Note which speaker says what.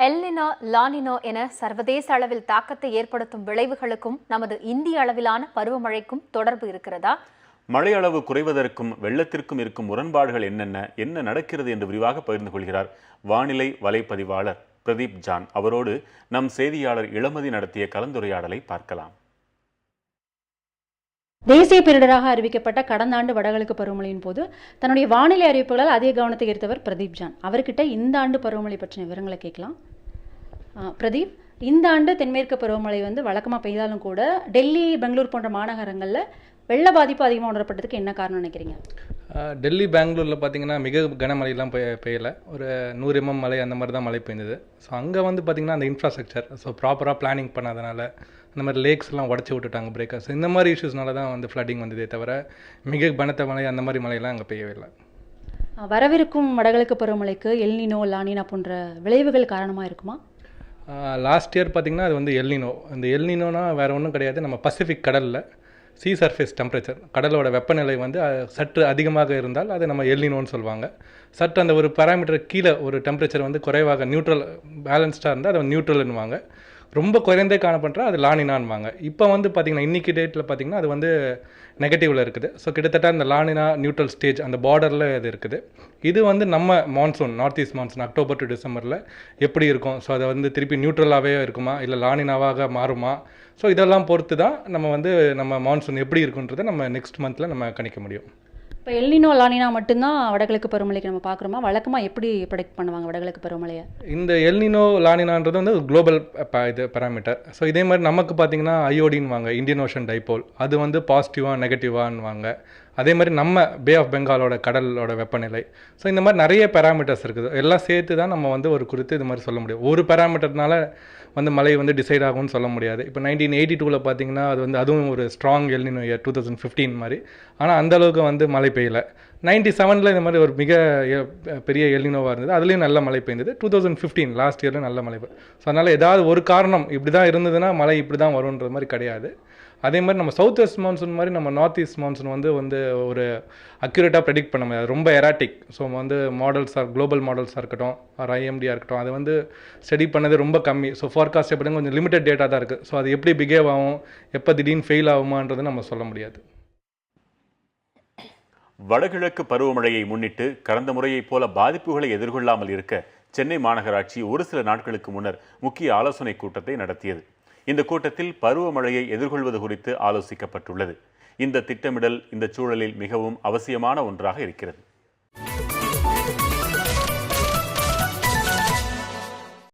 Speaker 1: El Niño, La Niña என சர்வதேச அளவில் தாக்கத்தை ஏற்படுத்தும் விளைவுகளுக்கும் நமது இந்திய அளவிலான பருவமழைக்கும் தொடர்பு இருக்கிறதா?
Speaker 2: மழை அளவு குறைவதற்கும் வெள்ளத்திற்கும் இருக்கும் முரண்பாடுகள் என்ன நடக்கிறது என்று விரிவாக பகிர்ந்து கொள்கிறார் வானிலை வலைப்பதிவாளர் பிரதீப் ஜான். அவரோடு நம் செய்தியாளர் இளமதி நடத்திய கலந்துரையாடலை பார்க்கலாம்.
Speaker 3: தேசிய பேரிடராக அறிவிக்கப்பட்ட கடந்த ஆண்டு வடகிழக்கு பருவமழையின் போது தன்னுடைய வானிலை அறிவிப்புகளால் அதிக கவனத்தை ஈர்த்தவர் பிரதீப் ஜான். அவர்கிட்ட இந்த ஆண்டு பருவமழை பற்றின விவரங்களை கேட்கலாம். பிரதீப், இந்த ஆண்டு தென்மேற்கு பருவமழை வழக்கமாக பெய்தாலும் கூட டெல்லி, பெங்களூர் போன்ற மாநகரங்களில் வெள்ள பாதிப்பு அதிகமாக உணரப்பட்டதுக்கு என்ன காரணம் நினைக்கிறீங்க?
Speaker 4: டெல்லி, பெங்களூரில் பார்த்தீங்கன்னா மிக கனமழையெல்லாம் பெய்யலை. ஒரு 100 mm மழை அந்த மாதிரி தான் மழை பெய்ந்தது. ஸோ அங்கே பார்த்திங்கன்னா அந்த இன்ஃப்ராஸ்ட்ரக்சர் ப்ராப்பராக பிளானிங் பண்ணாதனால இந்த மாதிரி லேக்ஸ்லாம் உடச்சி விட்டுட்டாங்க, பிரேக்கர்ஸ். இந்த மாதிரி இஷ்யூஸ்னால தான் ஃப்ளட்டிங் வந்ததே தவிர மிக பலத்த மழை அந்த மாதிரி மழையெல்லாம் அங்கே பெய்யவே இல்லை.
Speaker 3: வரவிருக்கும் வடகிழக்கு பருவமழைக்கு எல்னினோ, லானினா போன்ற விளைவுகள் காரணமாக இருக்குமா?
Speaker 4: லாஸ்ட் இயர் பார்த்திங்கன்னா அது எல்னினோ. இந்த எல்னினோனா வேறு ஒன்றும் கிடையாது. நம்ம பசிபிக் கடலில் சீ சர்ஃபேஸ் டெம்பரேச்சர், கடலோட வெப்பநிலை சற்று அதிகமாக இருந்தால் அதை நம்ம எல்னினோன்னு சொல்லுவாங்க. சற்று அந்த ஒரு பாராமீட்டர் கீழே ஒரு டெம்பரேச்சர் குறைவாக நியூட்ரல் பேலன்ஸ்டாக இருந்தால் அதை நியூட்ரல்னுவாங்க. ரொம்ப குறைந்தே காணப்படுறா அது லானினான்வாங்க. இப்போ பார்த்திங்கன்னா இன்றைக்கி டேட்டில் பார்த்திங்கன்னா அது நெகட்டிவில் இருக்குது. ஸோ கிட்டத்தட்ட அந்த லானினா நியூட்ரல் ஸ்டேஜ் அந்த பார்டரில் இது இருக்குது. இது நம்ம monsoon, north east monsoon October to டிசம்பரில் எப்படி இருக்கும், ஸோ அதை திருப்பி நியூட்ரலாகவே இருக்குமா இல்லை லானினாவாக மாறுமா, ஸோ இதெல்லாம் பொறுத்து தான் நம்ம மான்சூன் எப்படி இருக்குன்றதை நம்ம நெக்ஸ்ட் மந்தில் நம்ம கணிக்க முடியும்.
Speaker 3: இப்போ எல்னினோ, லானினா மட்டும்தான் வடகிழக்கு பருவமழைக்கு நம்ம பார்க்குறோமா? வழக்கமாக எப்படி ப்ரெடிக்ட் பண்ணுவாங்க வடகிழக்கு பருவமழையை?
Speaker 4: இந்த எல்னினோ, லானினான்றது குளோபல் பேராமீட்டர். ஸோ இதே மாதிரி நமக்கு பார்த்திங்கன்னா ஐஓடின்வாங்க, இந்தியன் ஓஷன் டைபோல். அது பாசிட்டிவாக நெகட்டிவான்வாங்க. அதே மாதிரி நம்ம பே ஆஃப் பெங்காலோட கடலோட வெப்பநிலை. ஸோ இந்த மாதிரி நிறைய பேராமீட்டர்ஸ் இருக்குது. எல்லாம் சேர்த்து தான் நம்ம ஒரு குறித்து இது மாதிரி சொல்ல முடியும். ஒரு பேராமீட்டர்னால மழை டிசைட் ஆகும்னு சொல்ல முடியாது. இப்போ 1982 பார்த்திங்கன்னா அதுவும் ஒரு ஸ்ட்ராங் எல்னினோ இயர், 2015 மாதிரி. ஆனால் அந்தளவுக்கு மழை பெய்யலை. 97 இந்த மாதிரி ஒரு மிக பெரிய எல்னினோவாக இருந்தது. அதுலேயும் நல்ல மழை பெய்ந்தது. 2015 லாஸ்ட் இயரில் நல்ல மழை. ஸோ அதனால் ஏதாவது ஒரு காரணம் இப்படி தான் இருந்ததுன்னா மழை இப்படி தான் வரும்ன்ற மாதிரி கிடையாது. அதே மாதிரி நம்ம சவுத் வெஸ்ட் மான்சூன் மாதிரி நம்ம நார்த் ஈஸ்ட் மான்சூன் ஒரு அக்யூரேட்டாக ப்ரெடிக்ட் பண்ண முடியாது. ரொம்ப எராட்டிக். ஸோ மாடல்ஸாக, குளோபல் மாடல்ஸாக இருக்கட்டும், ஒரு ஐஎம்டியாக இருக்கட்டும், அது ஸ்டடி பண்ணது ரொம்ப கம்மி. ஸோ ஃபார்காஸ்ட் எப்படின்னா கொஞ்சம் லிமிடெட் டேட்டா தான் இருக்குது. ஸோ அது எப்படி பிஹேவ் ஆகும், எப்போ திடீர்னு ஃபெயில் ஆகுமான்றது நம்ம சொல்ல முடியாது.
Speaker 2: வடகிழக்கு பருவமழையை முன்னிட்டு கடந்த முறையைப் போல பாதிப்புகளை எதிர்கொள்ளாமல் இருக்க சென்னை மாநகராட்சி ஒரு சில நாட்களுக்கு முன்னர் முக்கிய ஆலோசனை கூட்டத்தை நடத்தியது. இந்த கூட்டத்தில் பருவமழையை எதிர்கொள்வது குறித்து ஆலோசிக்கப்பட்டுள்ளது. இந்த திட்டமிடல் இந்த சூழலில் மிகவும் அவசியமான ஒன்றாக இருக்கிறது.